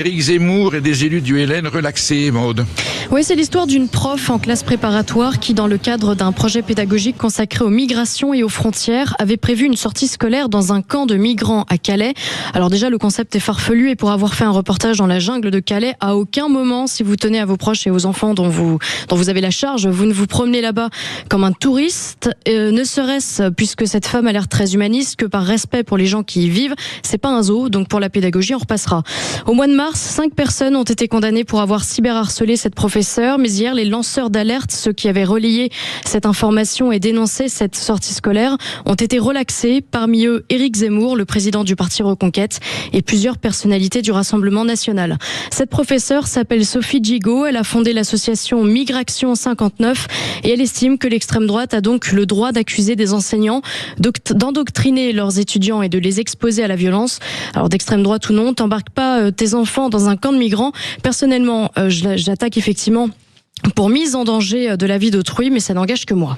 Éric Zemmour et des élus du LN relaxés, Maude. Oui, c'est l'histoire d'une prof en classe préparatoire qui, dans le cadre d'un projet pédagogique consacré aux migrations et aux frontières, avait prévu une sortie scolaire dans un camp de migrants à Calais. Alors déjà, le concept est farfelu et pour avoir fait un reportage dans la jungle de Calais, à aucun moment, si vous tenez à vos proches et aux enfants dont vous avez la charge, vous ne vous promenez là-bas comme un touriste, ne serait-ce, puisque cette femme a l'air très humaniste, que par respect pour les gens qui y vivent. C'est pas un zoo, donc pour la pédagogie, on repassera. Au mois de mars, 5 personnes ont été condamnées pour avoir cyberharcelé cette professeure, mais hier, les lanceurs d'alerte, ceux qui avaient relayé cette information et dénoncé cette sortie scolaire, ont été relaxés. Parmi eux, Éric Zemmour, le président du parti Reconquête, et plusieurs personnalités du Rassemblement national. Cette professeure s'appelle Sophie Gigot, elle a fondé l'association Migration 59 et elle estime que l'extrême droite a donc le droit d'accuser des enseignants d'endoctriner leurs étudiants et de les exposer à la violence. Alors d'extrême droite ou non, t'embarques pas tes enfants dans un camp de migrants. Personnellement, j'attaque effectivement pour mise en danger de la vie d'autrui, mais ça n'engage que moi.